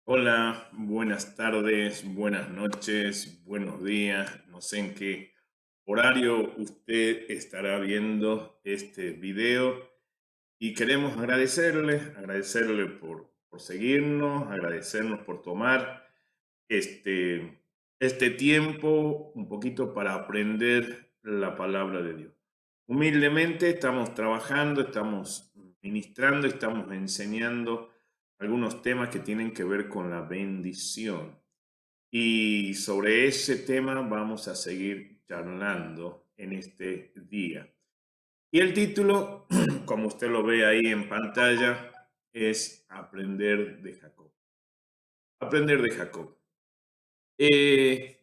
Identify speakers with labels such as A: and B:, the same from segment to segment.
A: Hola, buenas tardes, buenas noches, buenos días. No sé en qué horario usted estará viendo este video y queremos agradecerle por seguirnos, agradecernos por tomar este tiempo un poquito para aprender la palabra de Dios. Humildemente estamos trabajando, estamos ministrando, estamos enseñando algunos temas que tienen que ver con la bendición. Y sobre ese tema vamos a seguir charlando en este día. Y el título, como usted lo ve ahí en pantalla, es Aprender de Jacob. Aprender de Jacob. Eh,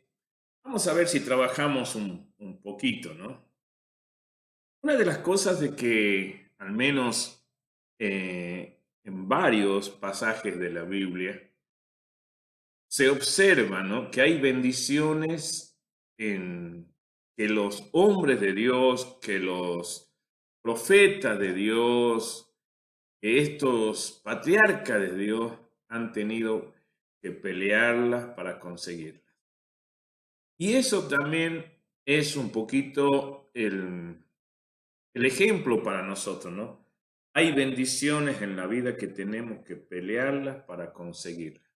A: Vamos a ver si trabajamos un poquito, ¿no? Una de las cosas de que, al menos en varios pasajes de la Biblia, se observa, ¿no? Que hay bendiciones en que los hombres de Dios, que los profetas de Dios, que estos patriarcas de Dios han tenido que pelearlas para conseguirlas. Y eso también es un poquito el ejemplo para nosotros, ¿no? Hay bendiciones en la vida que tenemos que pelearlas para conseguirlas.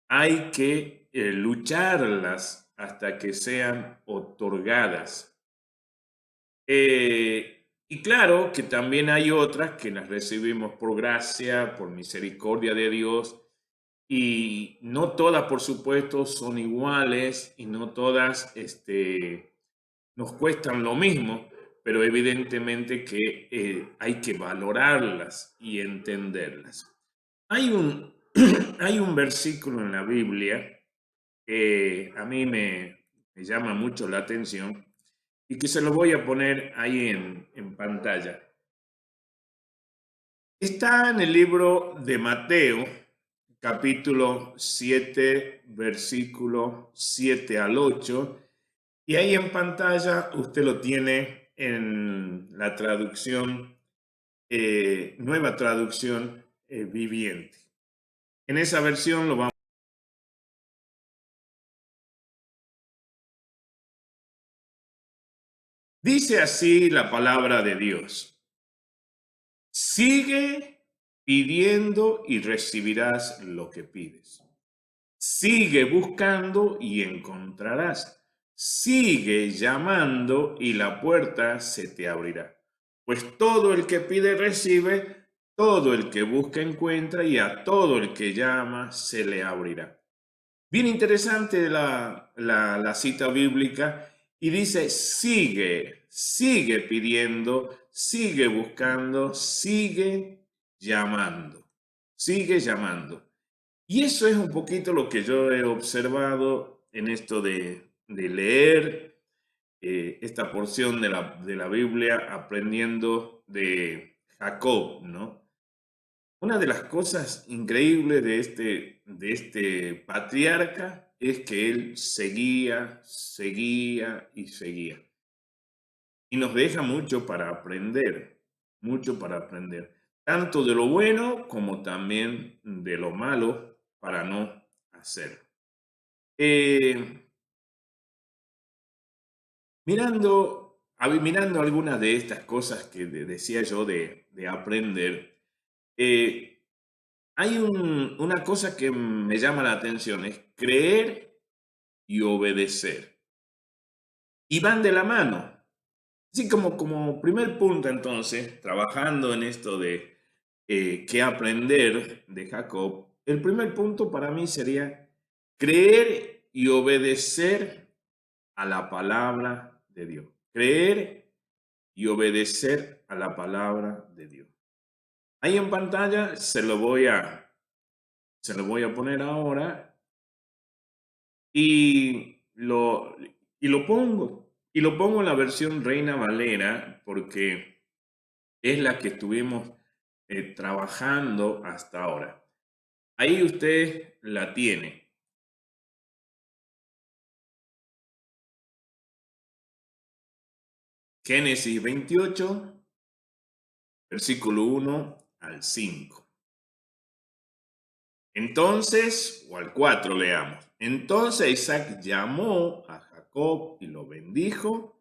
A: Hay que lucharlas hasta que sean otorgadas. Y claro que también hay otras que las recibimos por gracia, por misericordia de Dios, y no todas, por supuesto, son iguales y no todas nos cuestan lo mismo, pero evidentemente que hay que valorarlas y entenderlas. Hay un, hay un versículo en la Biblia que a mí me llama mucho la atención y que se lo voy a poner ahí en pantalla. Está en el libro de Mateo, capítulo 7, versículo 7 al 8. Y ahí en pantalla usted lo tiene en la traducción, nueva traducción viviente. En esa versión lo vamos. Dice así la palabra de Dios. Sigue pidiendo y recibirás lo que pides. Sigue buscando y encontrarás. Sigue llamando y la puerta se te abrirá. Pues todo el que pide recibe, todo el que busca encuentra y a todo el que llama se le abrirá. Bien interesante la cita bíblica y dice, sigue pidiendo, sigue buscando, sigue llamando. Y eso es un poquito lo que yo he observado en esto de leer esta porción de la Biblia aprendiendo de Jacob, ¿no? Una de las cosas increíbles de este patriarca es que él seguía y seguía. Y nos deja mucho para aprender, tanto de lo bueno como también de lo malo para no hacerlo. Eh, mirando algunas de estas cosas que decía yo de aprender, eh, hay una cosa que me llama la atención, es creer y obedecer. Y van de la mano. Así como primer punto entonces, trabajando en esto de qué aprender de Jacob, el primer punto para mí sería creer y obedecer a la palabra de Dios. Creer y obedecer a la palabra de Dios. Ahí en pantalla se lo voy a poner ahora y lo pongo en la versión Reina Valera porque es la que estuvimos trabajando hasta ahora. Ahí usted la tiene. Génesis 28, versículo 1 al 5. Entonces, o al 4 leamos. Entonces Isaac llamó a Jacob y lo bendijo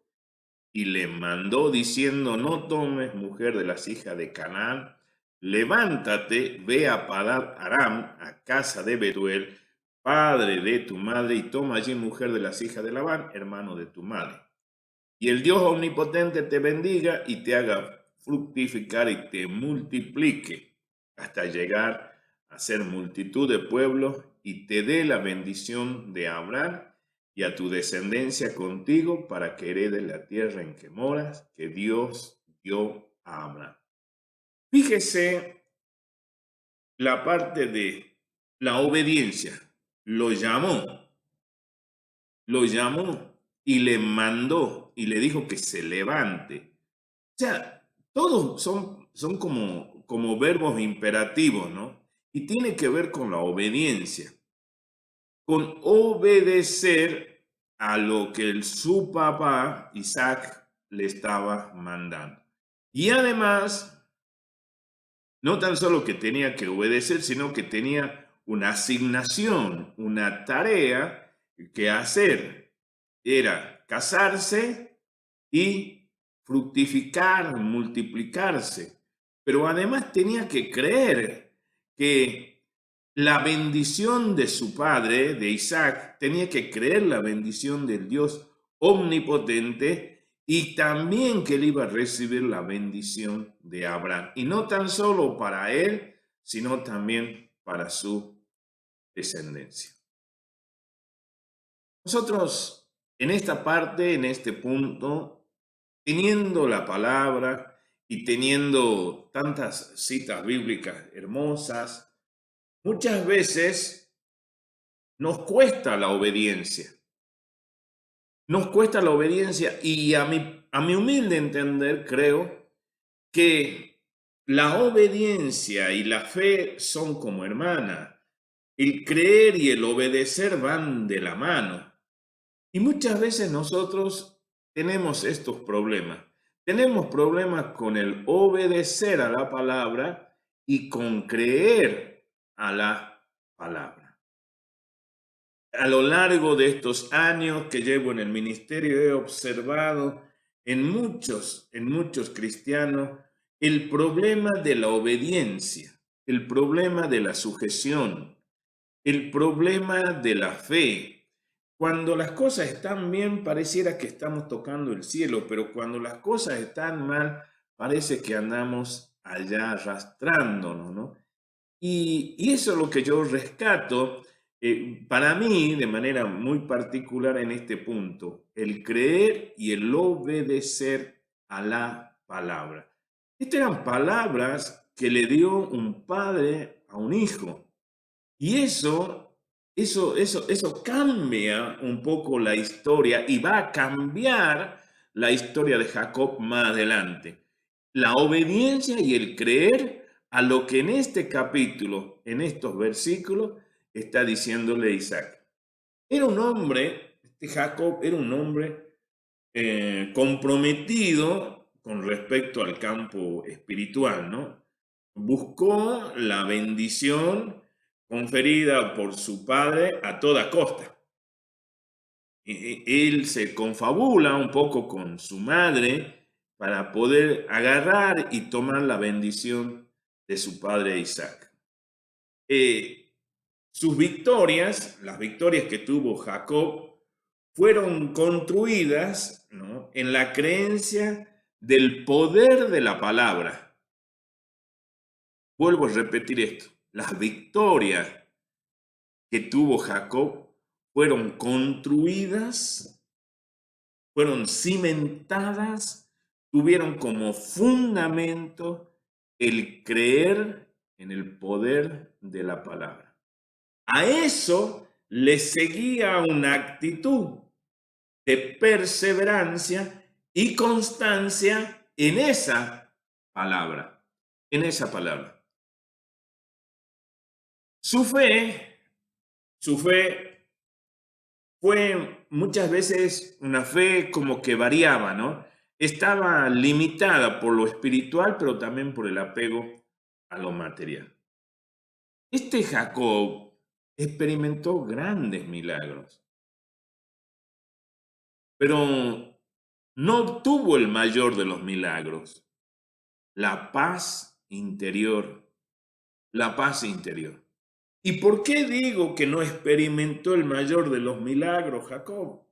A: y le mandó diciendo, no tomes mujer de las hijas de Canaán, levántate, ve a Padán Aram, a casa de Betuel, padre de tu madre, y toma allí mujer de las hijas de Labán, hermano de tu madre. Y el Dios omnipotente te bendiga y te haga fructificar y te multiplique hasta llegar a ser multitud de pueblos y te dé la bendición de Abraham y a tu descendencia contigo para que heredes la tierra en que moras, que Dios dio a Abraham. Fíjese la parte de la obediencia. Lo llamó y le mandó y le dijo que se levante. O sea, todos son como verbos imperativos, ¿no? Y tiene que ver con la obediencia, con obedecer a lo que su papá, Isaac, le estaba mandando. Y además, no tan solo que tenía que obedecer, sino que tenía una asignación, una tarea que hacer. Era casarse y fructificar, multiplicarse. Pero además tenía que creer que la bendición de su padre, de Isaac, tenía que creer la bendición del Dios omnipotente y también que él iba a recibir la bendición de Abraham. Y no tan solo para él, sino también para su descendencia. Nosotros en esta parte, en este punto, teniendo la palabra y teniendo tantas citas bíblicas hermosas, muchas veces nos cuesta la obediencia. Nos cuesta la obediencia y a mi humilde entender creo que la obediencia y la fe son como hermanas. El creer y el obedecer van de la mano. Y muchas veces nosotros tenemos estos problemas. Tenemos problemas con el obedecer a la palabra y con creer a la palabra. A lo largo de estos años que llevo en el ministerio he observado en muchos cristianos el problema de la obediencia, el problema de la sujeción, el problema de la fe. Cuando las cosas están bien, pareciera que estamos tocando el cielo, pero cuando las cosas están mal, parece que andamos allá arrastrándonos, ¿no? Y eso es lo que yo rescato para mí de manera muy particular en este punto, el creer y el obedecer a la palabra. Estas eran palabras que le dio un padre a un hijo. Y eso cambia un poco la historia y va a cambiar la historia de Jacob más adelante. La obediencia y el creer a lo que en este capítulo, en estos versículos, está diciéndole Isaac. Era un hombre, Jacob era un hombre comprometido con respecto al campo espiritual, ¿no? Buscó la bendición conferida por su padre a toda costa. Él se confabula un poco con su madre para poder agarrar y tomar la bendición de su padre Isaac. Sus victorias, las victorias que tuvo Jacob, fueron construidas, ¿no?, en la creencia del poder de la palabra. Vuelvo a repetir esto. Las victorias que tuvo Jacob fueron construidas, fueron cimentadas, tuvieron como fundamento el creer en el poder de la palabra. A eso le seguía una actitud de perseverancia y constancia en esa palabra, en esa palabra. Su fe fue muchas veces una fe como que variaba, ¿no? Estaba limitada por lo espiritual, pero también por el apego a lo material. Este Jacob experimentó grandes milagros, pero no obtuvo el mayor de los milagros, la paz interior, la paz interior. ¿Y por qué digo que no experimentó el mayor de los milagros, Jacob?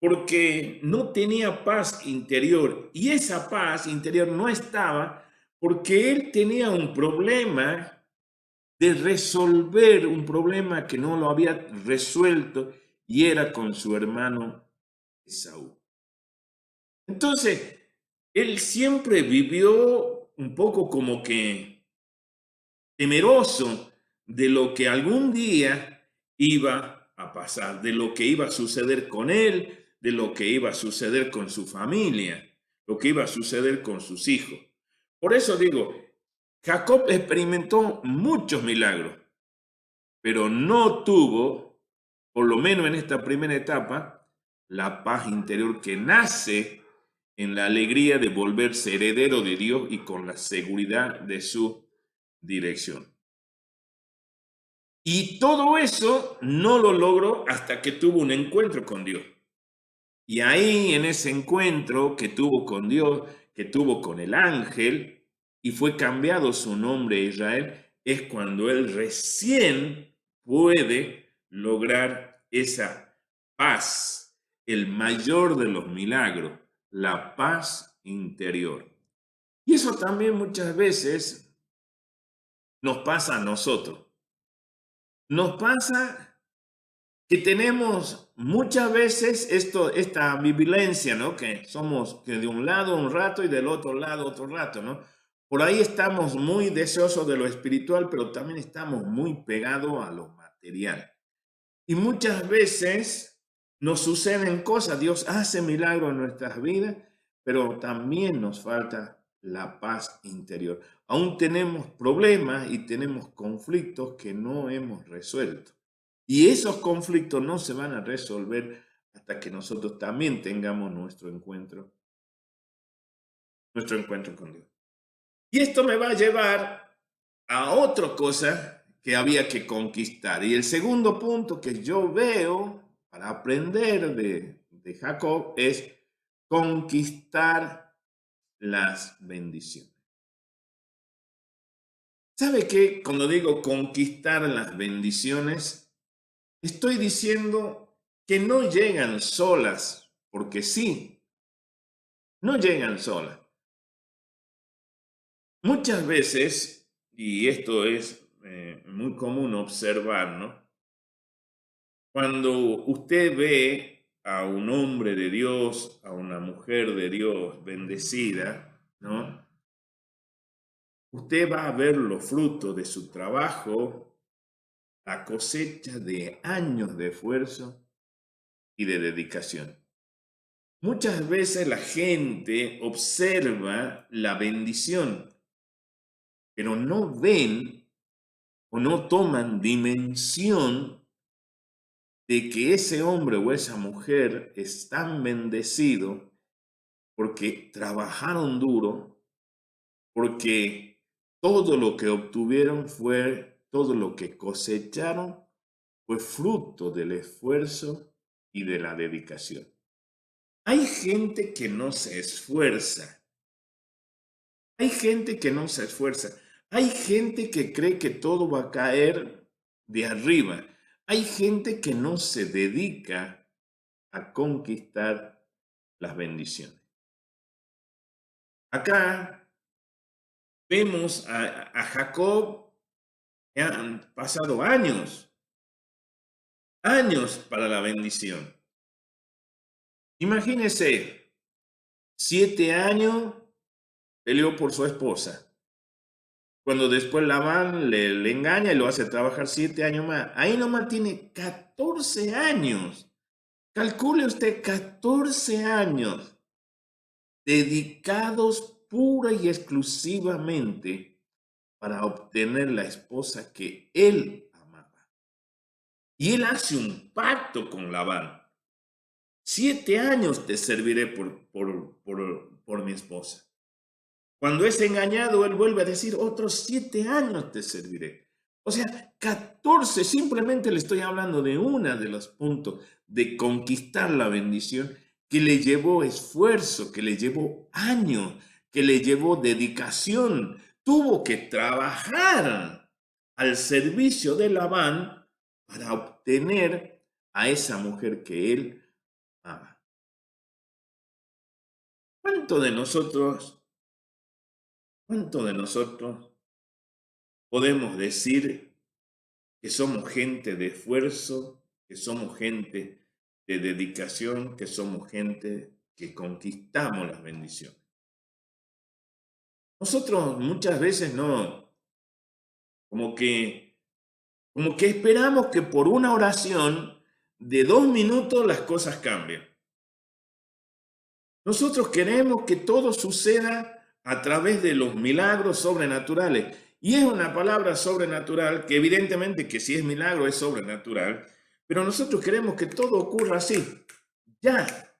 A: Porque no tenía paz interior y esa paz interior no estaba porque él tenía un problema de resolver un problema que no lo había resuelto y era con su hermano Esaú. Entonces, él siempre vivió un poco como que temeroso de lo que algún día iba a pasar, de lo que iba a suceder con él, de lo que iba a suceder con su familia, lo que iba a suceder con sus hijos. Por eso digo, Jacob experimentó muchos milagros, pero no tuvo, por lo menos en esta primera etapa, la paz interior que nace en la alegría de volverse heredero de Dios y con la seguridad de su dirección. Y todo eso no lo logró hasta que tuvo un encuentro con Dios. Y ahí en ese encuentro que tuvo con Dios, que tuvo con el ángel, y fue cambiado su nombre a Israel, es cuando él recién puede lograr esa paz, el mayor de los milagros, la paz interior. Y eso también muchas veces nos pasa a nosotros. Nos pasa que tenemos muchas veces esta ambivalencia, ¿no? Que somos que de un lado un rato y del otro lado otro rato, ¿no? Por ahí estamos muy deseosos de lo espiritual, pero también estamos muy pegados a lo material. Y muchas veces nos suceden cosas, Dios hace milagros en nuestras vidas, pero también nos falta la paz interior. Aún tenemos problemas y tenemos conflictos que no hemos resuelto. Y esos conflictos no se van a resolver hasta que nosotros también tengamos nuestro encuentro con Dios. Y esto me va a llevar a otra cosa que había que conquistar. Y el segundo punto que yo veo para aprender de Jacob es conquistar las bendiciones. ¿Sabe qué? Cuando digo conquistar las bendiciones, estoy diciendo que no llegan solas, porque sí, no llegan solas. Muchas veces, y esto es muy común observar, ¿no? Cuando usted ve a un hombre de Dios, a una mujer de Dios bendecida, ¿no? Usted va a ver los frutos de su trabajo, la cosecha de años de esfuerzo y de dedicación. Muchas veces la gente observa la bendición, pero no ven o no toman dimensión de que ese hombre o esa mujer es tan bendecido porque trabajaron duro, porque todo lo que obtuvieron todo lo que cosecharon fue fruto del esfuerzo y de la dedicación. Hay gente que no se esfuerza. Hay gente que no se esfuerza. Hay gente que cree que todo va a caer de arriba. Hay gente que no se dedica a conquistar las bendiciones. Acá vemos a Jacob que han pasado años para la bendición. Imagínese, 7 años peleó por su esposa. Cuando después Labán le engaña y lo hace trabajar 7 años más. Ahí nomás tiene 14 años. Calcule usted 14 años dedicados pura y exclusivamente para obtener la esposa que él amaba. Y él hace un pacto con Labán. 7 años te serviré por mi esposa. Cuando es engañado, él vuelve a decir, otros 7 años te serviré. O sea, 14, simplemente le estoy hablando de uno de los puntos de conquistar la bendición que le llevó esfuerzo, que le llevó años, que le llevó dedicación. Tuvo que trabajar al servicio de Labán para obtener a esa mujer que él ama. ¿Cuánto de nosotros, cuánto de nosotros podemos decir que somos gente de esfuerzo, que somos gente de dedicación, que somos gente que conquistamos las bendiciones? Nosotros muchas veces no, como que, como que esperamos que por una oración de 2 minutos las cosas cambien. Nosotros queremos que todo suceda a través de los milagros sobrenaturales. Y es una palabra sobrenatural que evidentemente que si es milagro es sobrenatural, pero nosotros queremos que todo ocurra así. Ya,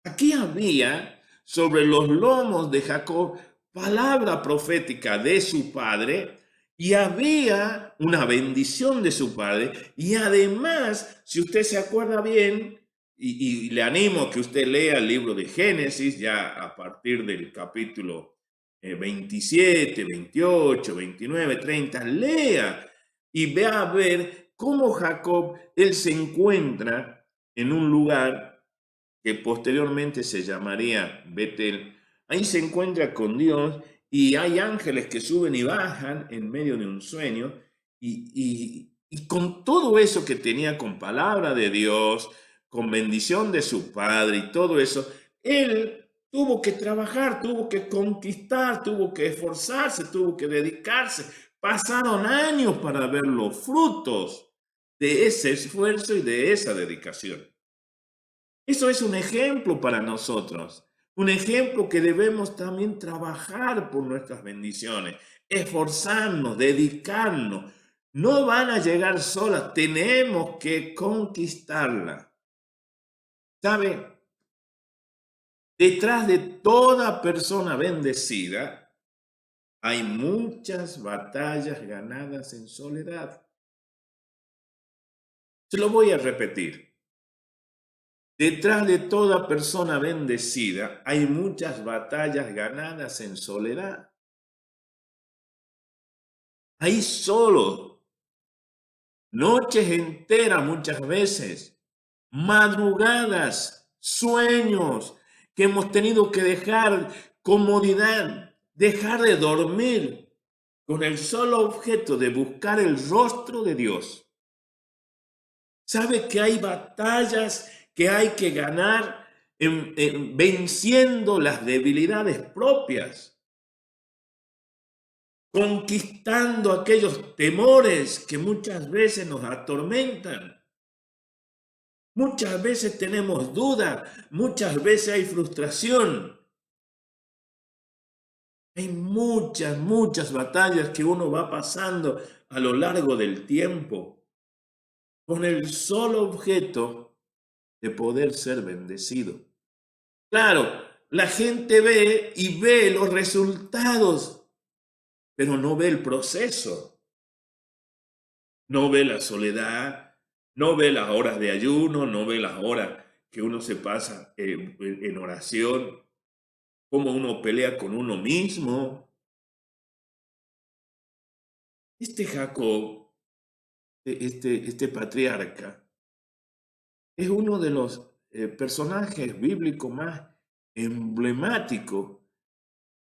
A: aquí había sobre los lomos de Jacob palabra profética de su padre y había una bendición de su padre. Y además, si usted se acuerda bien, y le animo a que usted lea el libro de Génesis ya a partir del capítulo 27, 28, 29, 30, lea y vea a ver cómo Jacob, él se encuentra en un lugar que posteriormente se llamaría Betel. Ahí se encuentra con Dios y hay ángeles que suben y bajan en medio de un sueño y con todo eso que tenía con palabra de Dios, con bendición de su padre y todo eso, él tuvo que trabajar, tuvo que conquistar, tuvo que esforzarse, tuvo que dedicarse. Pasaron años para ver los frutos de ese esfuerzo y de esa dedicación. Eso es un ejemplo para nosotros, un ejemplo que debemos también trabajar por nuestras bendiciones, esforzarnos, dedicarnos. No van a llegar solas, tenemos que conquistarlas. ¿Sabe? Detrás de toda persona bendecida hay muchas batallas ganadas en soledad. Se lo voy a repetir. Detrás de toda persona bendecida hay muchas batallas ganadas en soledad. Ahí solo, noches enteras muchas veces, madrugadas, sueños que hemos tenido que dejar comodidad, dejar de dormir con el solo objeto de buscar el rostro de Dios. ¿Sabe que hay batallas que hay que ganar venciendo las debilidades propias? Conquistando aquellos temores que muchas veces nos atormentan. Muchas veces tenemos duda, muchas veces hay frustración. Hay muchas batallas que uno va pasando a lo largo del tiempo con el solo objeto de poder ser bendecido. Claro, la gente ve y ve los resultados, pero no ve el proceso, no ve la soledad, no ve las horas de ayuno, no ve las horas que uno se pasa en oración, cómo uno pelea con uno mismo. Este Jacob, este patriarca, es uno de los personajes bíblicos más emblemáticos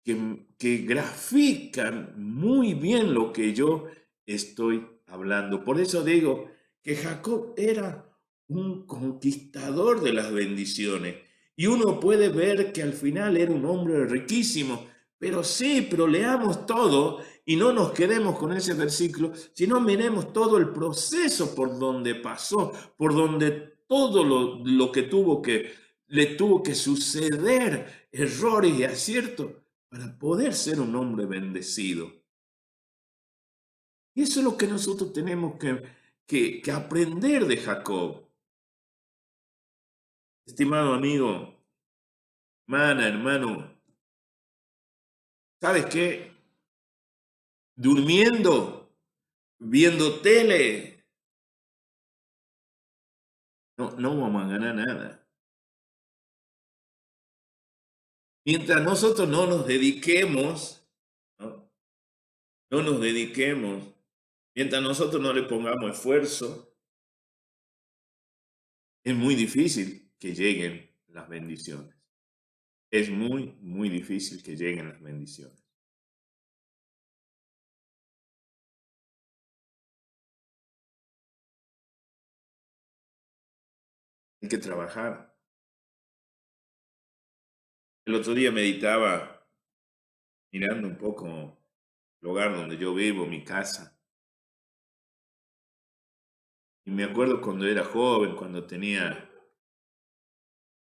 A: que grafican muy bien lo que yo estoy hablando. Por eso digo que Jacob era un conquistador de las bendiciones. Y uno puede ver que al final era un hombre riquísimo. Pero sí, pero leamos todo y no nos quedemos con ese versículo, sino miremos todo el proceso por donde pasó, por donde todo lo que le tuvo que suceder, errores y aciertos para poder ser un hombre bendecido. Y eso es lo que nosotros tenemos que aprender de Jacob. Estimado amigo, hermano, ¿sabes qué? durmiendo, viendo tele. No vamos a ganar nada. Mientras nosotros no nos dediquemos, ¿no? No nos dediquemos, mientras nosotros no le pongamos esfuerzo, es muy difícil que lleguen las bendiciones. Es muy, muy difícil que lleguen las bendiciones. Hay que trabajar. El otro día meditaba mirando un poco el hogar donde yo vivo, mi casa. Y me acuerdo cuando era joven, cuando tenía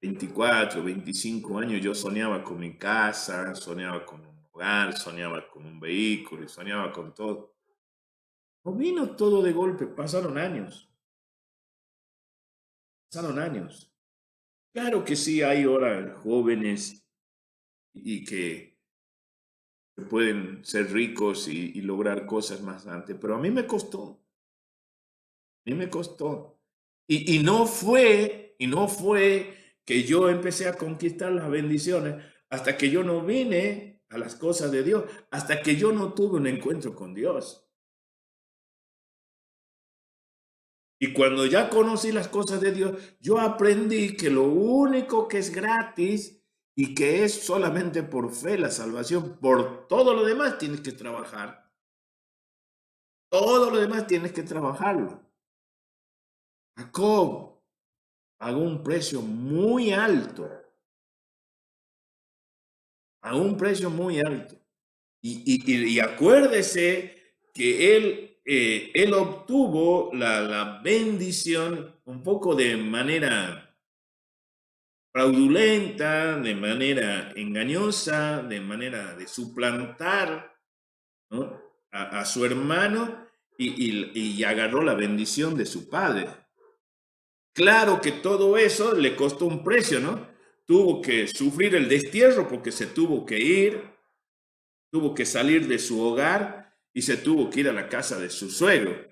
A: 24, 25 años, yo soñaba con mi casa, soñaba con un hogar, soñaba con un vehículo y soñaba con todo. No vino todo de golpe, pasaron años. Pasaron años. Claro que sí, hay ahora jóvenes y que pueden ser ricos y lograr cosas más antes, pero a mí me costó, a mí me costó. Y no fue que yo empecé a conquistar las bendiciones hasta que yo no vine a las cosas de Dios, hasta que yo no tuve un encuentro con Dios. Y cuando ya conocí las cosas de Dios, yo aprendí que lo único que es gratis y que es solamente por fe la salvación, por todo lo demás tienes que trabajar. Todo lo demás tienes que trabajarlo. Jacob pagó un precio muy alto, a un precio muy alto. Y acuérdese que él obtuvo la bendición un poco de manera fraudulenta, de manera engañosa, de manera de suplantar, ¿no? a su hermano y agarró la bendición de su padre. Claro que todo eso le costó un precio, ¿no? Tuvo que sufrir el destierro porque se tuvo que ir, tuvo que salir de su hogar y se tuvo que ir a la casa de su suegro.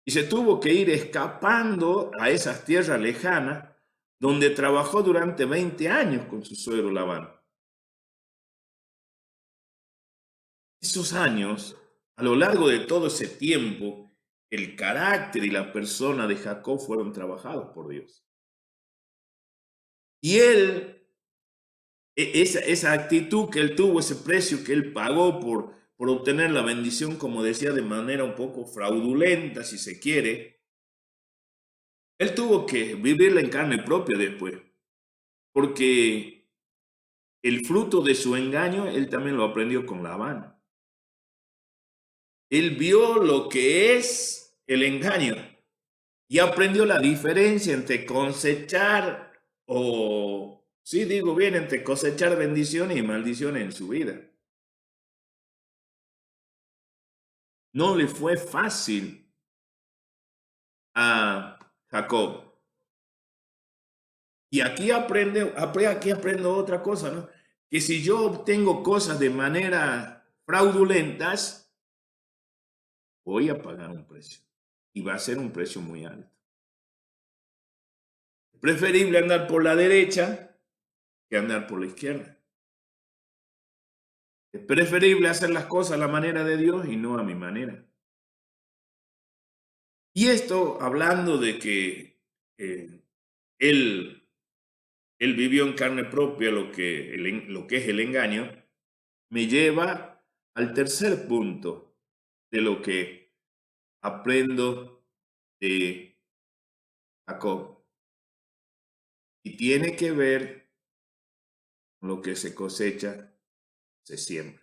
A: Y se tuvo que ir escapando a esas tierras lejanas donde trabajó durante 20 años con su suegro Labán. Esos años, a lo largo de todo ese tiempo, el carácter y la persona de Jacob fueron trabajados por Dios. Y él, esa actitud que él tuvo, ese precio que él pagó por obtener la bendición, como decía, de manera un poco fraudulenta, si se quiere, él tuvo que vivirla en carne propia después, porque el fruto de su engaño, él también lo aprendió con Labán. Él vio lo que es el engaño y aprendió la diferencia entre cosechar o, sí digo bien, entre cosechar bendiciones y maldiciones en su vida. No le fue fácil a Jacob. Y aquí aprendo otra cosa, ¿no? Que si yo obtengo cosas de manera fraudulentas, voy a pagar un precio. Y va a ser un precio muy alto. Preferible andar por la derecha que andar por la izquierda. Es preferible hacer las cosas a la manera de Dios y no a mi manera. Y esto hablando de que él, él vivió en carne propia lo que es el engaño, me lleva al tercer punto de lo que aprendo de Jacob. Y tiene que ver con lo que se cosecha, se siembra.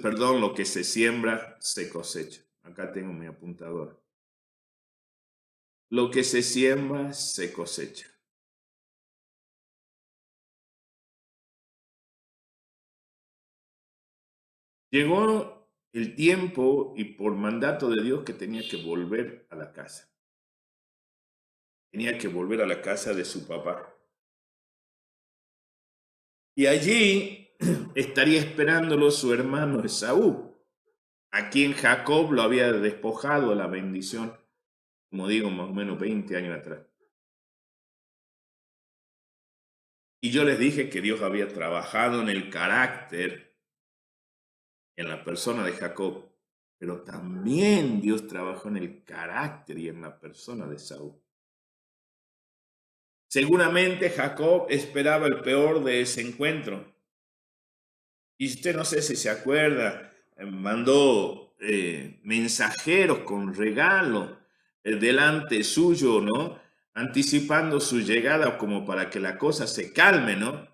A: Perdón, lo que se siembra, se cosecha. Acá tengo mi apuntador. Lo que se siembra, se cosecha. Llegó el tiempo y por mandato de Dios que tenía que volver a la casa. Tenía que volver a la casa de su papá. Y allí estaría esperándolo su hermano Esaú, a quien Jacob lo había despojado de la bendición, como digo, más o menos 20 años atrás. Y yo les dije que Dios había trabajado en el carácter, en la persona de Jacob, pero también Dios trabajó en el carácter y en la persona de Saúl. Seguramente Jacob esperaba el peor de ese encuentro. Y usted no sé si se acuerda, mandó mensajeros con regalo delante suyo, ¿no? Anticipando su llegada como para que la cosa se calme, ¿no?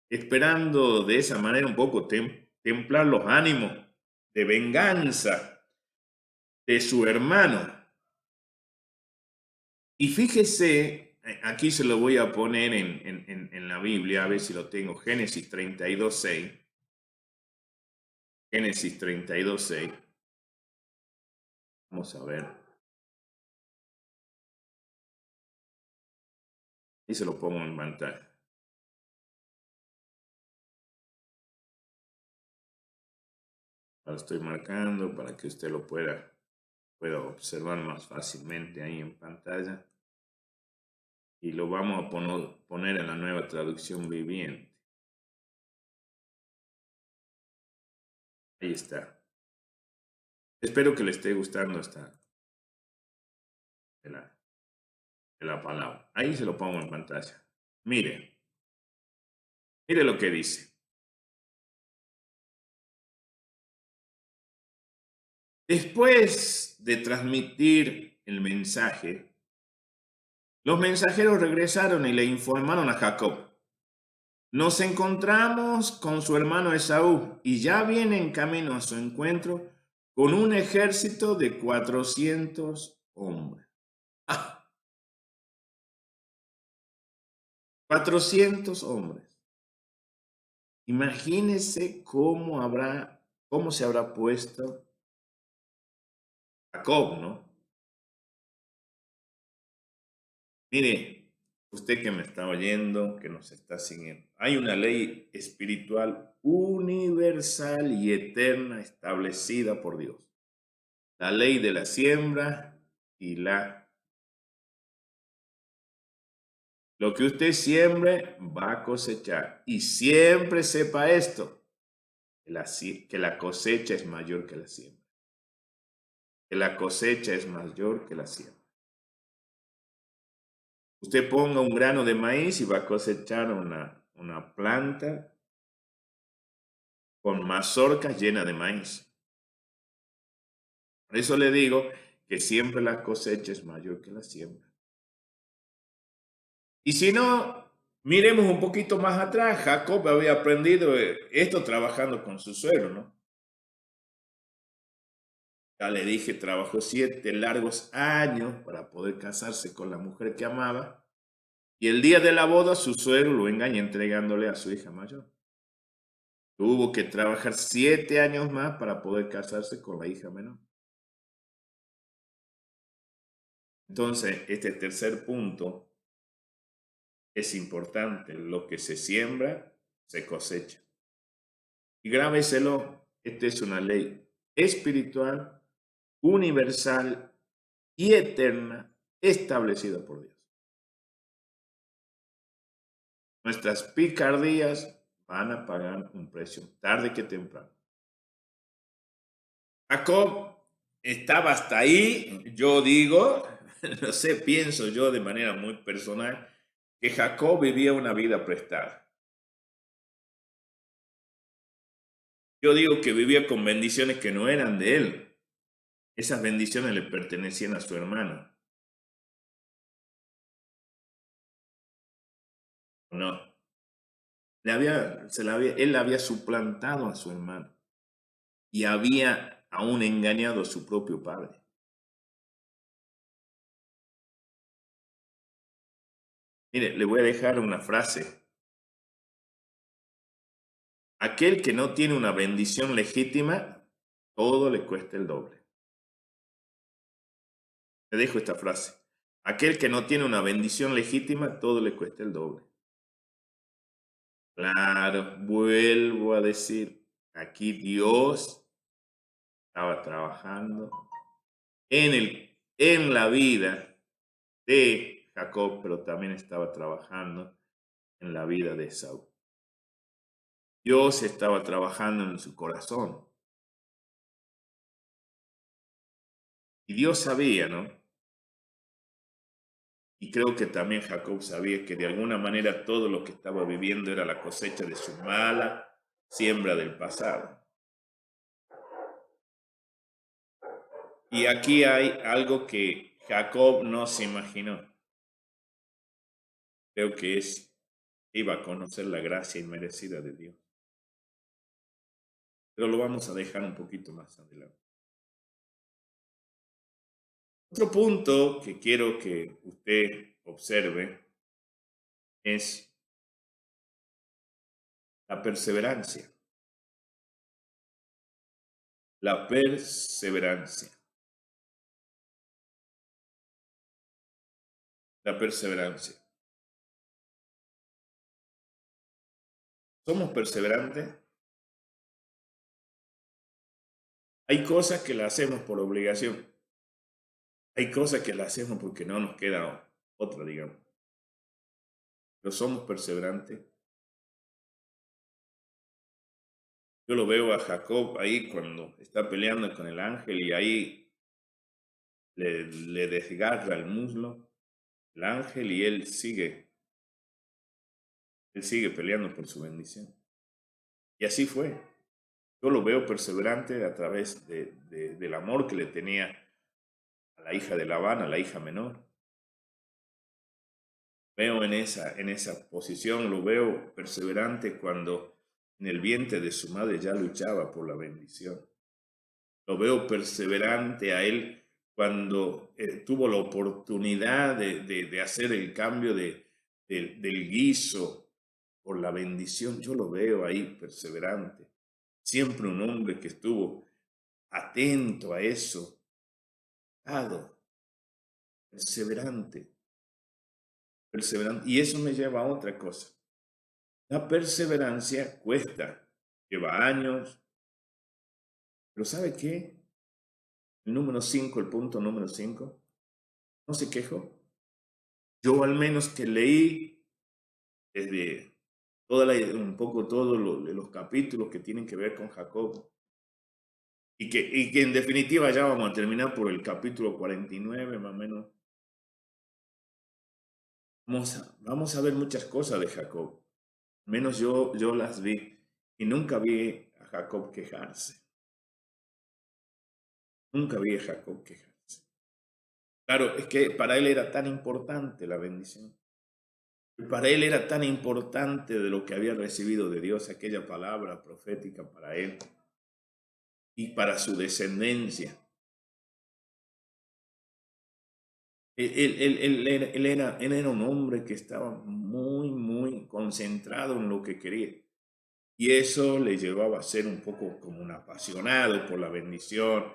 A: Esperando de esa manera un poco templar los ánimos de venganza de su hermano. Y fíjese, aquí se lo voy a poner en la Biblia, a ver si lo tengo, Génesis 32:6. Génesis 32:6. Vamos a ver. Y se lo pongo en pantalla. Lo estoy marcando para que usted lo pueda observar más fácilmente ahí en pantalla. Y lo vamos a poner en la nueva traducción viviente. Ahí está. Espero que le esté gustando esta de la palabra. Ahí se lo pongo en pantalla. Mire, mire lo que dice. Después de transmitir el mensaje, los mensajeros regresaron y le informaron a Jacob: nos encontramos con su hermano Esaú y ya viene en camino a su encuentro con un ejército de 400 hombres. ¡Ah! 400 hombres. Imagínese cómo se habrá puesto Jacob, ¿no? Mire, usted que me está oyendo, que nos está siguiendo, hay una ley espiritual universal y eterna establecida por Dios. La ley de la siembra y lo que usted siembre va a cosechar. Y siempre sepa esto, que la cosecha es mayor que la siembra. Que la cosecha es mayor que la siembra. Usted ponga un grano de maíz y va a cosechar una planta con mazorcas llena de maíz. Por eso le digo que siempre la cosecha es mayor que la siembra. Y si no, miremos un poquito más atrás. Jacob había aprendido esto trabajando con su suegro, ¿no? Ya le dije, trabajó 7 largos años para poder casarse con la mujer que amaba. Y el día de la boda, su suegro lo engaña entregándole a su hija mayor. Tuvo que trabajar 7 años más para poder casarse con la hija menor. Entonces, este tercer punto es importante. Lo que se siembra, se cosecha. Y grábeselo, esta es una ley espiritual, universal y eterna, establecida por Dios. Nuestras picardías van a pagar un precio, tarde que temprano. Jacob estaba hasta ahí, yo digo, no sé, pienso yo de manera muy personal, que Jacob vivía una vida prestada. Yo digo que vivía con bendiciones que no eran de él. Esas bendiciones le pertenecían a su hermano. No, él había suplantado a su hermano y había aún engañado a su propio padre. Mire, le voy a dejar una frase. Aquel que no tiene una bendición legítima, todo le cuesta el doble. Le dejo esta frase. Aquel que no tiene una bendición legítima, todo le cuesta el doble. Claro, vuelvo a decir, aquí Dios estaba trabajando en la vida de Jacob, pero también estaba trabajando en la vida de Esaú. Dios estaba trabajando en su corazón. Y Dios sabía, ¿no? Y creo que también Jacob sabía que de alguna manera todo lo que estaba viviendo era la cosecha de su mala siembra del pasado. Y aquí hay algo que Jacob no se imaginó. Creo que iba a conocer la gracia inmerecida de Dios. Pero lo vamos a dejar un poquito más adelante. Otro punto que quiero que usted observe es la perseverancia. La perseverancia. La perseverancia. ¿Somos perseverantes? Hay cosas que las hacemos por obligación. Hay cosas que las hacemos porque no nos queda otra, digamos. Pero somos perseverantes. Yo lo veo a Jacob ahí cuando está peleando con el ángel y ahí le desgarra el muslo el ángel y él sigue peleando por su bendición. Y así fue. Yo lo veo perseverante a través del amor que le tenía a la hija de Labán, a la hija menor. Veo en esa posición, lo veo perseverante cuando en el vientre de su madre ya luchaba por la bendición. Lo veo perseverante a él cuando tuvo la oportunidad de hacer el cambio del guiso por la bendición. Yo lo veo ahí perseverante. Siempre un hombre que estuvo atento a eso, perseverante, perseverante. Y eso me lleva a otra cosa. La perseverancia cuesta, lleva años, pero ¿sabe qué? El punto número 5, no se quejó. Yo al menos que leí desde un poco todos los capítulos que tienen que ver con Jacob, y que en definitiva ya vamos a terminar por el capítulo 49 más o menos. Vamos a ver muchas cosas de Jacob. Al menos yo las vi y nunca vi a Jacob quejarse. Nunca vi a Jacob quejarse. Claro, es que para él era tan importante la bendición. Para él era tan importante de lo que había recibido de Dios, aquella palabra profética para él y para su descendencia. Él era un hombre que estaba muy, muy concentrado en lo que quería. Y eso le llevaba a ser un poco como un apasionado por la bendición,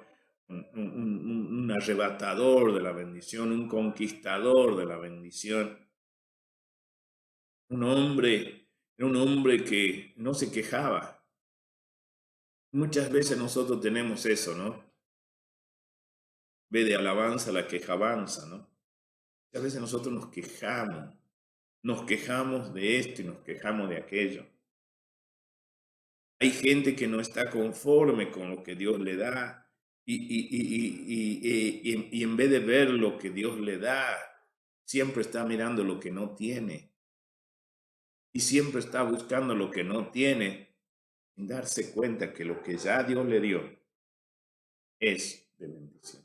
A: un arrebatador de la bendición, un conquistador de la bendición. Era un hombre que no se quejaba. Muchas veces nosotros tenemos eso, ¿no? Ve de alabanza la quejabanza, ¿no? Muchas veces nosotros nos quejamos de esto y nos quejamos de aquello. Hay gente que no está conforme con lo que Dios le da y en vez de ver lo que Dios le da, siempre está mirando lo que no tiene y siempre está buscando lo que no tiene sin darse cuenta que lo que ya Dios le dio es de bendición.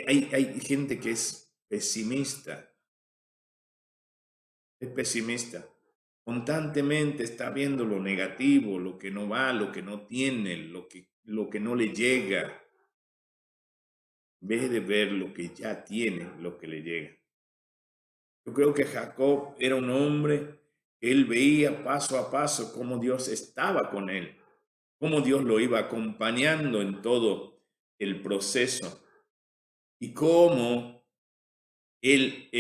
A: Hay gente que es pesimista, constantemente está viendo lo negativo, lo que no va, lo que no tiene, lo que no le llega. En vez de ver lo que ya tiene, lo que le llega. Yo creo que Jacob era un hombre que él veía paso a paso cómo Dios estaba con él, cómo Dios lo iba acompañando en todo el proceso y cómo él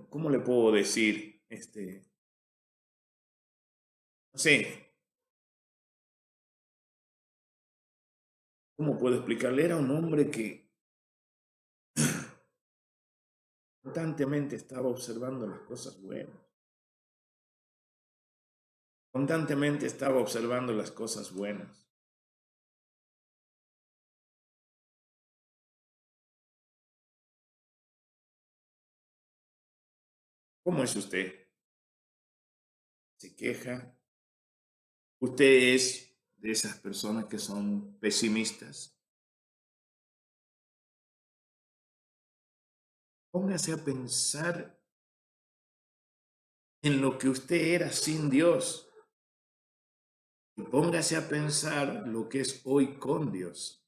A: ¿cómo le puedo decir? No sé, ¿cómo puedo explicarle? Era un hombre que constantemente estaba observando las cosas buenas. Constantemente estaba observando las cosas buenas. ¿Cómo es usted? ¿Se queja? ¿Usted es de esas personas que son pesimistas? Póngase a pensar en lo que usted era sin Dios y póngase a pensar lo que es hoy con Dios.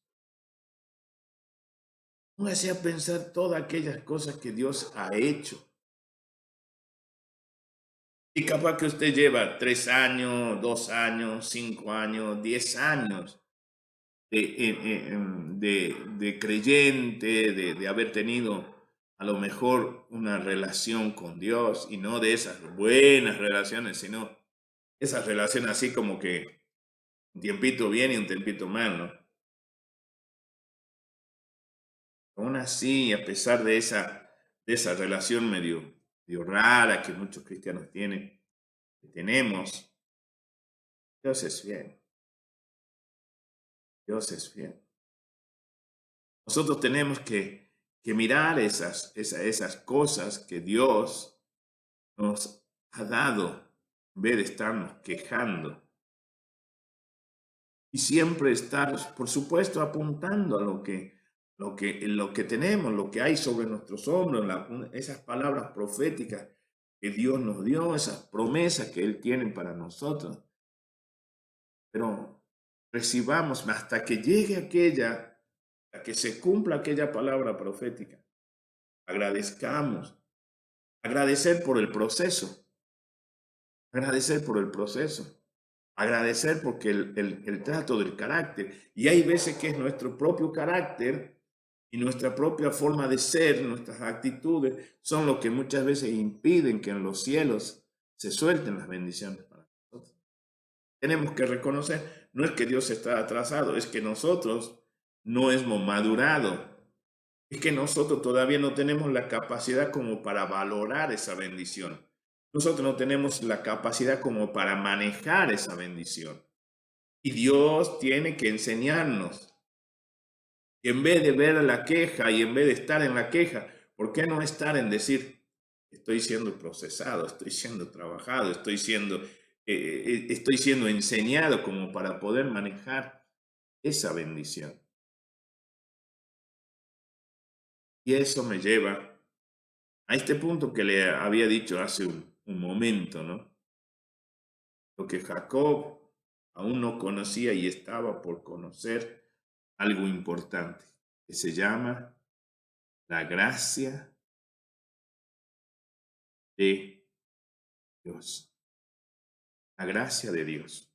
A: Póngase a pensar todas aquellas cosas que Dios ha hecho. Y capaz que usted lleva 3 años, 2 años, 5 años, 10 años de creyente, de haber tenido a lo mejor una relación con Dios y no de esas buenas relaciones, sino esas relaciones así como que un tiempito bien y un tiempito mal, ¿no? Aún así, a pesar de esa relación medio rara que muchos cristianos tienen, que tenemos, Dios es fiel, Dios es fiel. Nosotros tenemos que mirar esas cosas que Dios nos ha dado en vez de estarnos quejando. Y siempre estar, por supuesto, apuntando a lo que tenemos, lo que hay sobre nuestros hombros, esas palabras proféticas que Dios nos dio, esas promesas que Él tiene para nosotros. Pero recibamos hasta que llegue hasta que se cumpla aquella palabra profética. Agradezcamos, agradecer por el proceso, agradecer por el proceso. Agradecer porque el trato del carácter. Y hay veces que es nuestro propio carácter y nuestra propia forma de ser, nuestras actitudes, son lo que muchas veces impiden que en los cielos se suelten las bendiciones para nosotros. Tenemos que reconocer, no es que Dios está atrasado, es que nosotros no hemos madurado. Es que nosotros todavía no tenemos la capacidad como para valorar esa bendición. Nosotros no tenemos la capacidad como para manejar esa bendición. Y Dios tiene que enseñarnos. Y en vez de ver la queja y en vez de estar en la queja, ¿por qué no estar en decir, estoy siendo procesado, estoy siendo trabajado, estoy siendo enseñado como para poder manejar esa bendición? Y eso me lleva a este punto que le había dicho hace un momento, ¿no? Lo que Jacob aún no conocía y estaba por conocer algo importante, que se llama la gracia de Dios. La gracia de Dios.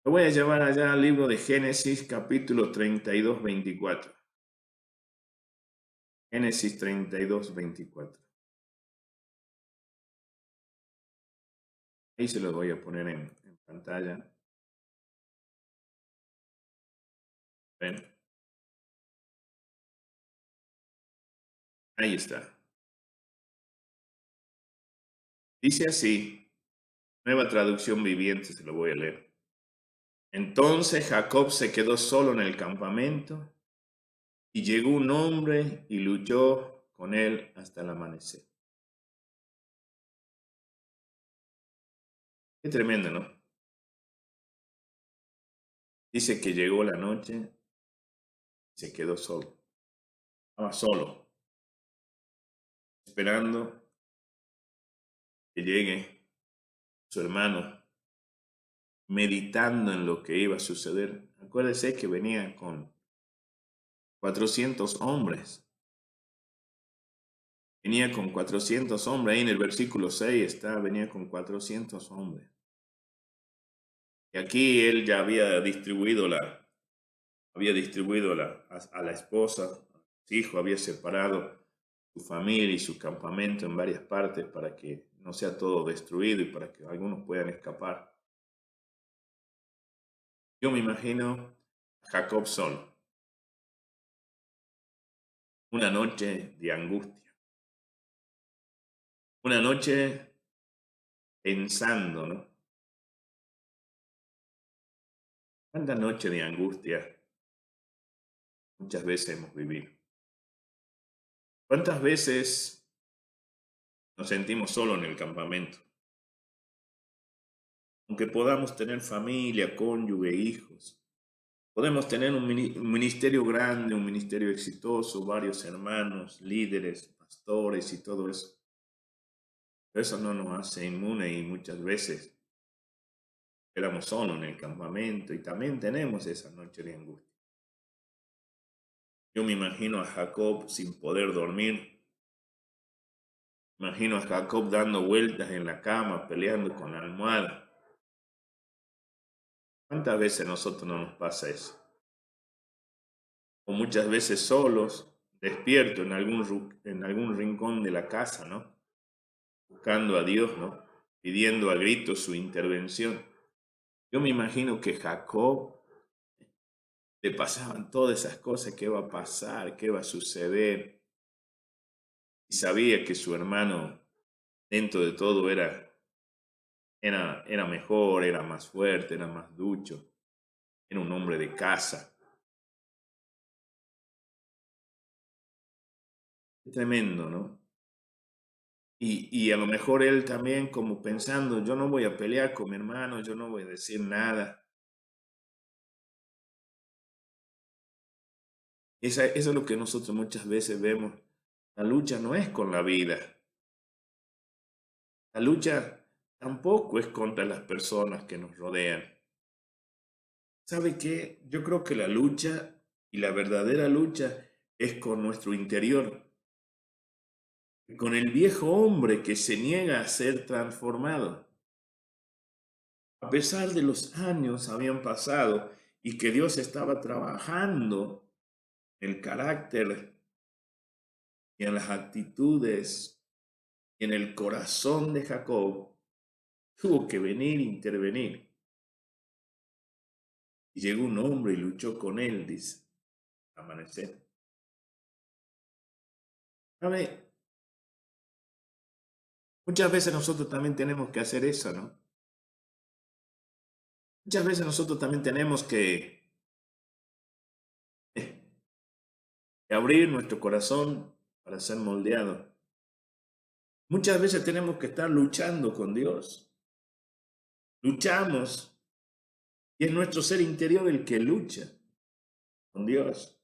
A: Lo voy a llevar allá al libro de Génesis, capítulo 32, 24. Génesis 32, 24. Ahí se lo voy a poner en pantalla. ¿Ven? Ahí está. Dice así, nueva traducción viviente, se lo voy a leer. Entonces Jacob se quedó solo en el campamento y llegó un hombre y luchó con él hasta el amanecer. Qué tremendo, ¿no? Dice que llegó la noche y se quedó solo. Estaba solo, esperando que llegue su hermano, meditando en lo que iba a suceder. Acuérdese que venía con 400 hombres. Venía con 400 hombres. Ahí en el versículo 6 está, venía con 400 hombres. Y aquí él ya había distribuido a la esposa, a los hijos, había separado su familia y su campamento en varias partes para que no sea todo destruido y para que algunos puedan escapar. Yo me imagino a Jacob solo, una noche de angustia, una noche pensando, ¿no? ¿Cuántas noches de angustia muchas veces hemos vivido? ¿Cuántas veces nos sentimos solos en el campamento? Aunque podamos tener familia, cónyuge, hijos, podemos tener un ministerio grande, un ministerio exitoso, varios hermanos, líderes, pastores y todo eso. Pero eso no nos hace inmunes y muchas veces quedamos solos en el campamento y también tenemos esa noche de angustia. Yo me imagino a Jacob sin poder dormir. Imagino a Jacob dando vueltas en la cama, peleando con la almohada. ¿Cuántas veces a nosotros no nos pasa eso? O muchas veces solos, despiertos en algún rincón de la casa, ¿no? Buscando a Dios, ¿no? Pidiendo a gritos su intervención. Yo me imagino que Jacob le pasaban todas esas cosas, qué va a pasar, qué va a suceder. Y sabía que su hermano, dentro de todo, era mejor, era más fuerte, era más ducho, era un hombre de casa. Tremendo, ¿no? Y a lo mejor él también como pensando, yo no voy a pelear con mi hermano, yo no voy a decir nada. Eso es lo que nosotros muchas veces vemos. La lucha no es con la vida. La lucha tampoco es contra las personas que nos rodean. ¿Sabe qué? Yo creo que la lucha y la verdadera lucha es con nuestro interior, con el viejo hombre que se niega a ser transformado. A pesar de los años habían pasado y que Dios estaba trabajando en el carácter y en las actitudes y en el corazón de Jacob, tuvo que venir e intervenir. Y llegó un hombre y luchó con él, dice, amanecer. ¿Sabe? Muchas veces nosotros también tenemos que hacer eso, ¿no? Muchas veces nosotros también tenemos que abrir nuestro corazón para ser moldeado. Muchas veces tenemos que estar luchando con Dios. Luchamos y es nuestro ser interior el que lucha con Dios.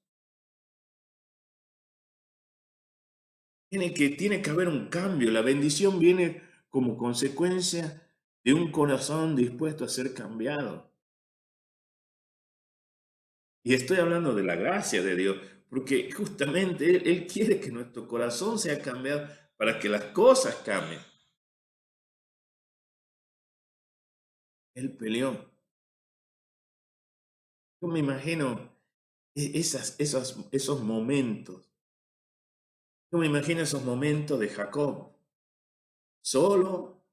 A: Tiene que haber un cambio. La bendición viene como consecuencia de un corazón dispuesto a ser cambiado. Y estoy hablando de la gracia de Dios, porque justamente Él quiere que nuestro corazón sea cambiado para que las cosas cambien. Él peleó. Yo me imagino esos momentos. Yo me imagino esos momentos de Jacob, solo,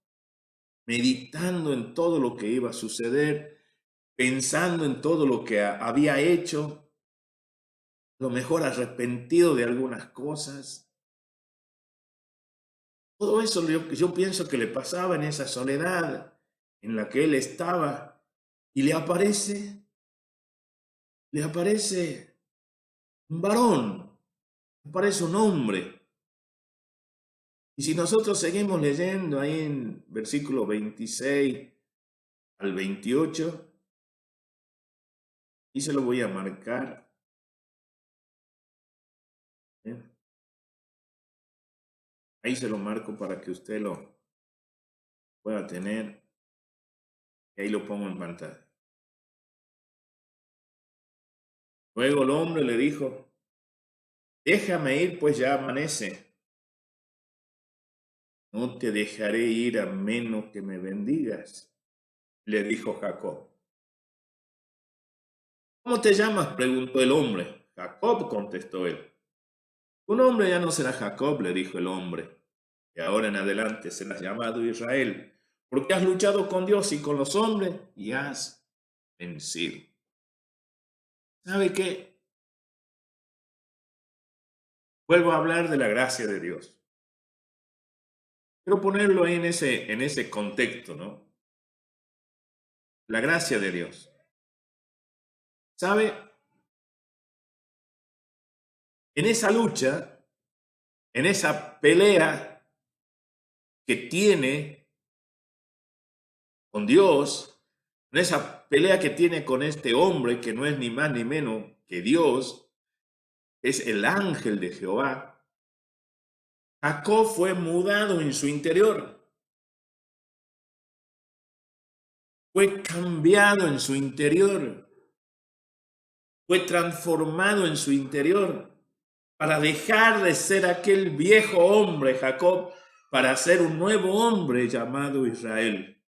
A: meditando en todo lo que iba a suceder, pensando en todo lo que había hecho, a lo mejor arrepentido de algunas cosas. Todo eso yo pienso que le pasaba en esa soledad en la que él estaba y le aparece un varón, le aparece un hombre. Y si nosotros seguimos leyendo ahí en versículo 26 al 28, y se lo voy a marcar. ¿Eh? Ahí se lo marco para que usted lo pueda tener. Y ahí lo pongo en pantalla. Luego el hombre le dijo, déjame ir, pues ya amanece. No te dejaré ir a menos que me bendigas, le dijo Jacob. ¿Cómo te llamas? Preguntó el hombre. Jacob, contestó él. Tu nombre ya no será Jacob, le dijo el hombre, y ahora en adelante serás llamado Israel, porque has luchado con Dios y con los hombres y has vencido. ¿Sabe qué? Vuelvo a hablar de la gracia de Dios. Quiero ponerlo ahí en ese contexto, ¿no? La gracia de Dios. ¿Sabe? En esa lucha, en esa pelea que tiene con Dios, en esa pelea que tiene con este hombre que no es ni más ni menos que Dios, es el ángel de Jehová. Jacob fue mudado en su interior, fue cambiado en su interior, fue transformado en su interior para dejar de ser aquel viejo hombre Jacob para ser un nuevo hombre llamado Israel.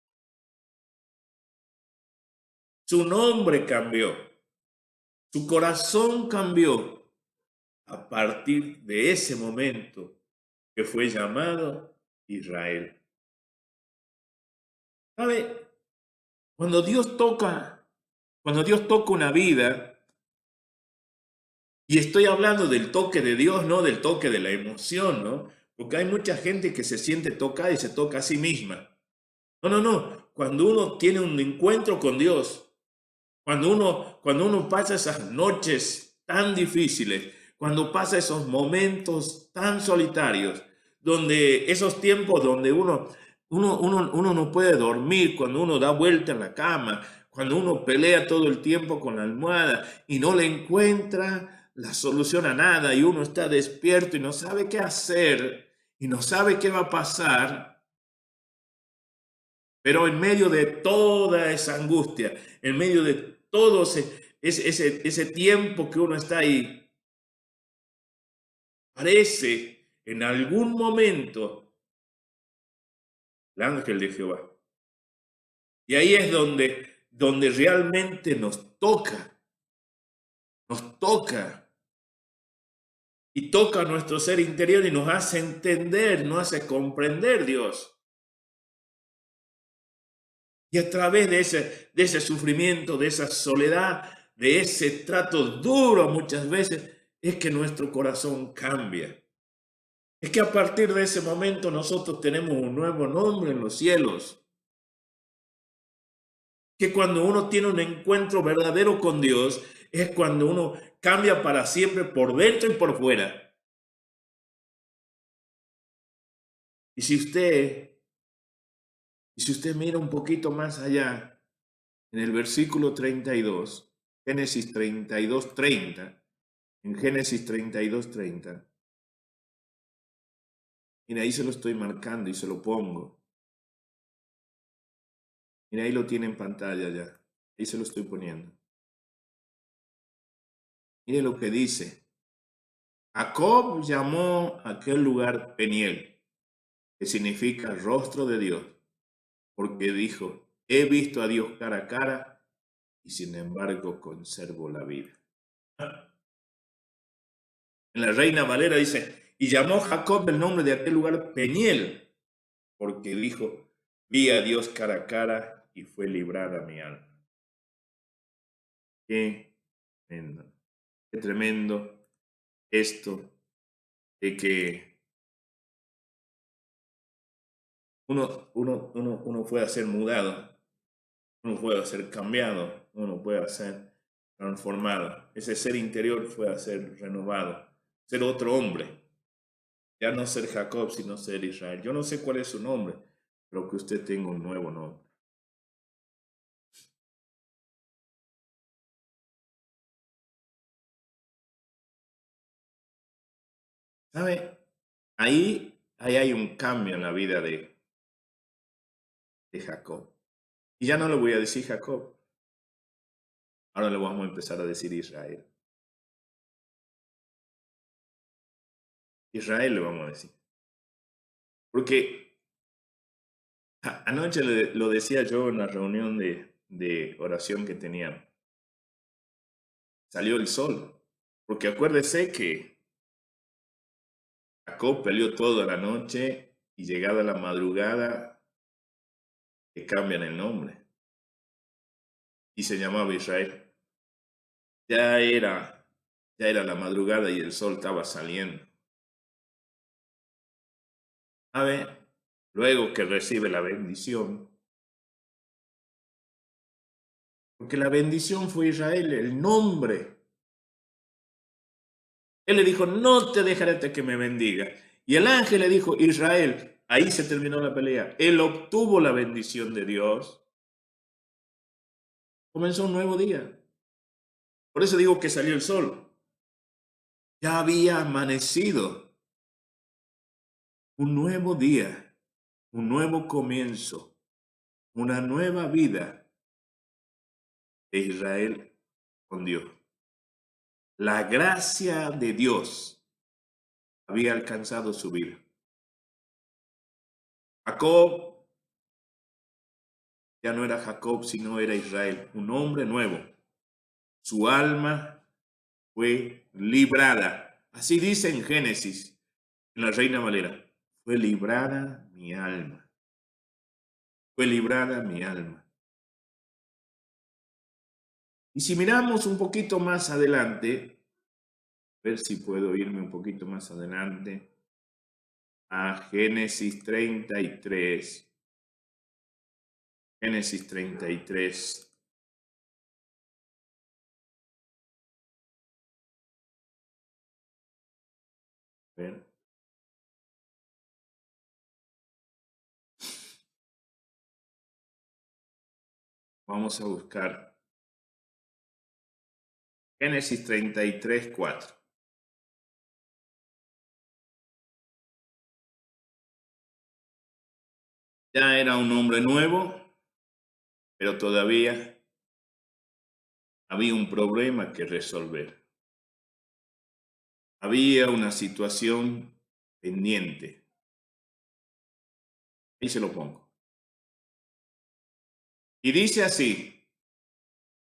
A: Su nombre cambió, su corazón cambió a partir de ese momento que fue llamado Israel. ¿Sabe? Cuando Dios toca una vida, y estoy hablando del toque de Dios, no del toque de la emoción, ¿no? Porque hay mucha gente que se siente tocada y se toca a sí misma. No, no, no. Cuando uno tiene un encuentro con Dios, cuando uno pasa esas noches tan difíciles, cuando pasa esos momentos tan solitarios, donde esos tiempos donde uno no puede dormir, cuando uno da vuelta en la cama, cuando uno pelea todo el tiempo con la almohada y no le encuentra la solución a nada y uno está despierto y no sabe qué hacer y no sabe qué va a pasar, pero en medio de toda esa angustia, en medio de todo ese tiempo que uno está ahí, aparece en algún momento el ángel de Jehová. Y ahí es donde realmente nos toca y toca nuestro ser interior y nos hace entender, nos hace comprender Dios. Y a través de ese sufrimiento, de esa soledad, de ese trato duro muchas veces, es que nuestro corazón cambia. Es que a partir de ese momento nosotros tenemos un nuevo nombre en los cielos. Que cuando uno tiene un encuentro verdadero con Dios, es cuando uno cambia para siempre por dentro y por fuera. Y si usted mira un poquito más allá, en el versículo 32, Génesis 32, 30, en Génesis 32, 30, mira, ahí se lo estoy marcando y se lo pongo. Mira, ahí lo tiene en pantalla ya. Ahí se lo estoy poniendo. Mire lo que dice. Jacob llamó a aquel lugar Peniel, que significa rostro de Dios, porque dijo, he visto a Dios cara a cara y sin embargo conservo la vida. En la Reina Valera dice, y llamó Jacob el nombre de aquel lugar Peniel, porque dijo, vi a Dios cara a cara y fue librada mi alma. Qué tremendo, qué tremendo esto de que uno pueda ser mudado, uno puede ser cambiado, uno puede ser transformado. Ese ser interior puede ser renovado, ser otro hombre. Ya no ser Jacob, sino ser Israel. Yo no sé cuál es su nombre, pero que usted tenga un nuevo nombre. ¿Sabe? Ahí hay un cambio en la vida de Jacob. Y ya no le voy a decir Jacob. Ahora le vamos a empezar a decir Israel. Israel le vamos a decir. Porque anoche lo decía yo en la reunión de oración que teníamos. Salió el sol. Porque acuérdese que Jacob peleó toda la noche y llegada la madrugada le cambian el nombre y se llamaba Israel. Ya era, ya era la madrugada y el sol estaba saliendo. ¿Sabe? Luego que recibe la bendición, porque la bendición fue Israel, el nombre. Él le dijo, no te dejaré hasta que me bendiga. Y el ángel le dijo, Israel, ahí se terminó la pelea. Él obtuvo la bendición de Dios. Comenzó un nuevo día. Por eso digo que salió el sol. Ya había amanecido un nuevo día, un nuevo comienzo, una nueva vida de Israel con Dios. La gracia de Dios había alcanzado su vida. Jacob ya no era Jacob, sino era Israel, un hombre nuevo. Su alma fue librada. Así dice en Génesis, en la Reina Valera. Fue librada mi alma. Fue librada mi alma. Y si miramos un poquito más adelante, a ver si puedo irme un poquito más adelante, a Génesis 33. Génesis 33. A ver. Vamos a buscar Génesis 33, 4. Ya era un hombre nuevo, pero todavía había un problema que resolver. Había una situación pendiente. Ahí se lo pongo. Y dice así,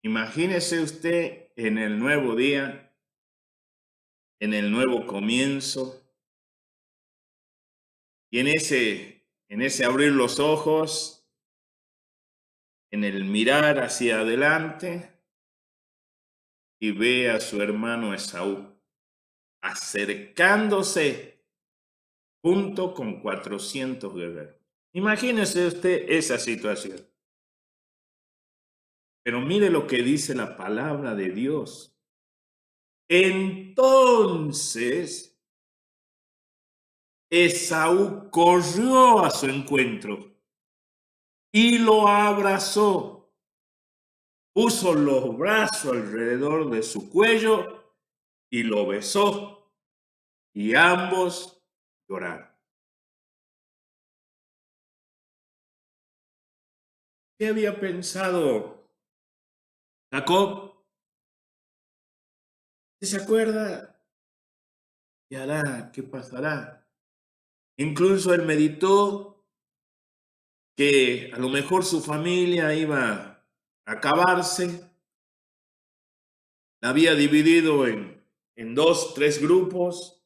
A: imagínese usted en el nuevo día, en el nuevo comienzo, y en ese abrir los ojos, en el mirar hacia adelante, y ve a su hermano Esaú acercándose junto con 400 guerreros. Imagínese usted esa situación. Pero mire lo que dice la palabra de Dios. Entonces Esaú corrió a su encuentro y lo abrazó, puso los brazos alrededor de su cuello y lo besó, y ambos lloraron. ¿Qué había pensado Jacob? ¿Se acuerda? ¿Qué hará? ¿Qué pasará? Incluso él meditó que a lo mejor su familia iba a acabarse. La había dividido en dos, tres grupos.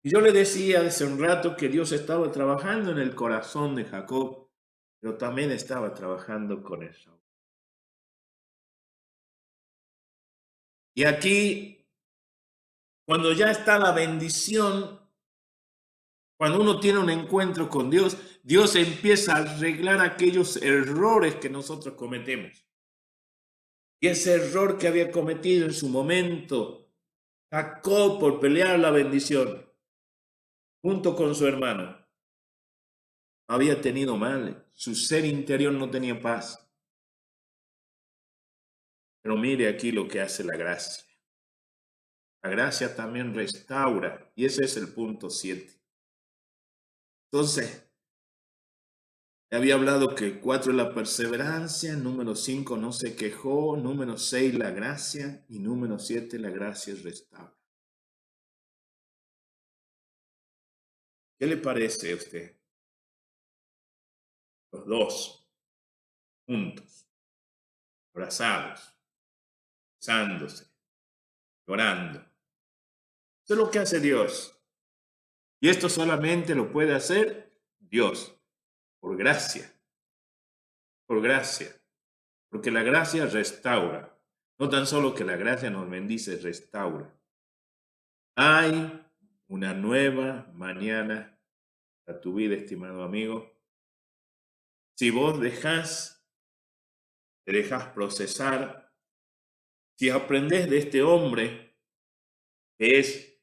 A: Y yo le decía hace un rato que Dios estaba trabajando en el corazón de Jacob, pero también estaba trabajando con Esaú. Y aquí, cuando ya está la bendición, cuando uno tiene un encuentro con Dios, Dios empieza a arreglar aquellos errores que nosotros cometemos. Y ese error que había cometido en su momento Jacob por pelear la bendición junto con su hermano, había tenido mal, su ser interior no tenía paz. Pero mire aquí lo que hace la gracia. La gracia también restaura, y ese es el punto 7. Entonces, había hablado que 4 es la perseverancia, número 5 no se quejó, número 6 la gracia y número 7 la gracia restaura. ¿Qué le parece a usted? Los dos, juntos, abrazados, besándose, llorando. Eso es lo que hace Dios. Y esto solamente lo puede hacer Dios, por gracia, por gracia. Porque la gracia restaura. No tan solo que la gracia nos bendice, restaura. Hay una nueva mañana a tu vida, estimado amigo. Si vos te dejas procesar, si aprendes de este hombre que es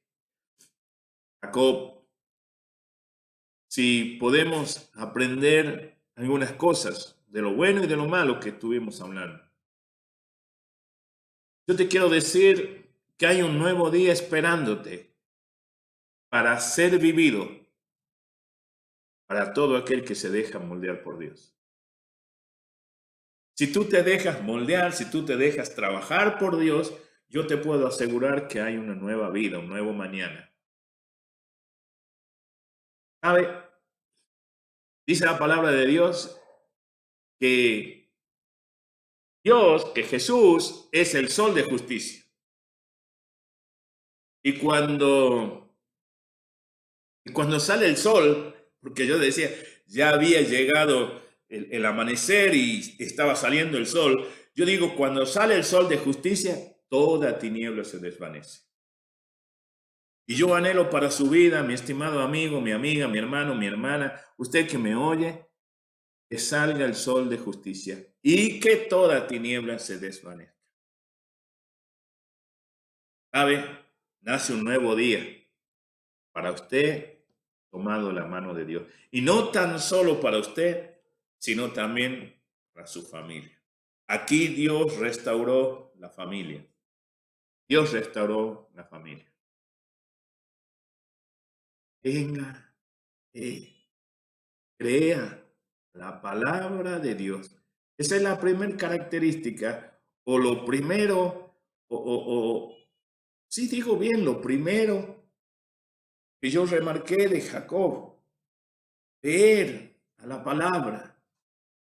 A: Jacob, si podemos aprender algunas cosas de lo bueno y de lo malo que estuvimos hablando. Yo te quiero decir que hay un nuevo día esperándote para ser vivido para todo aquel que se deja moldear por Dios. Si tú te dejas moldear, si tú te dejas trabajar por Dios, yo te puedo asegurar que hay una nueva vida, un nuevo mañana. ¿Sabe? Dice la palabra de Dios que que Jesús es el sol de justicia. Y cuando sale el sol, porque yo decía, ya había llegado el amanecer y estaba saliendo el sol, yo digo, cuando sale el sol de justicia, toda tiniebla se desvanece. Y yo anhelo para su vida, mi estimado amigo, mi amiga, mi hermano, mi hermana, usted que me oye, que salga el sol de justicia y que toda tiniebla se desvanezca. ¿Sabe? Nace un nuevo día para usted tomado la mano de Dios. Y no tan solo para usted, sino también para su familia. Aquí Dios restauró la familia. Dios restauró la familia. Tenga crea la palabra de Dios. Esa es la primera característica, o lo primero, sí digo bien, lo primero que yo remarqué de Jacob, leer a la palabra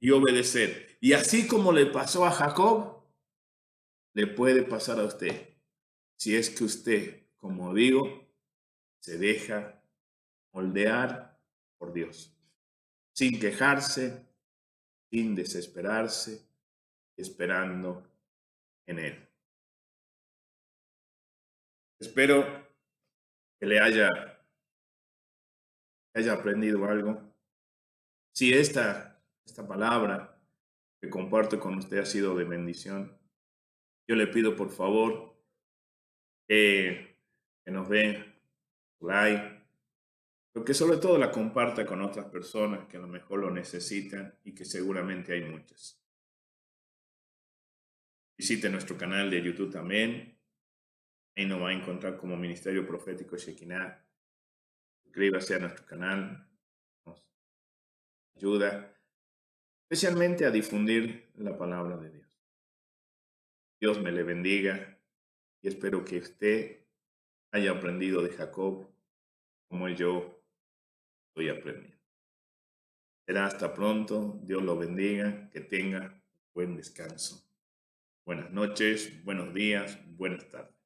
A: y obedecer. Y así como le pasó a Jacob, le puede pasar a usted, si es que usted, como digo, se deja moldear por Dios, sin quejarse, sin desesperarse, esperando en Él. Espero que le haya aprendido algo. Si esta palabra que comparto con usted ha sido de bendición, yo le pido por favor que nos dé like, pero que sobre todo la comparta con otras personas que a lo mejor lo necesitan y que seguramente hay muchas. Visite nuestro canal de YouTube también. Ahí nos va a encontrar como Ministerio Profético Shekinah. Suscríbase a nuestro canal. Nos ayuda especialmente a difundir la palabra de Dios. Dios me le bendiga y espero que usted haya aprendido de Jacob como yo estoy aprendiendo. Será hasta pronto. Dios lo bendiga. Que tenga buen descanso. Buenas noches, buenos días, buenas tardes.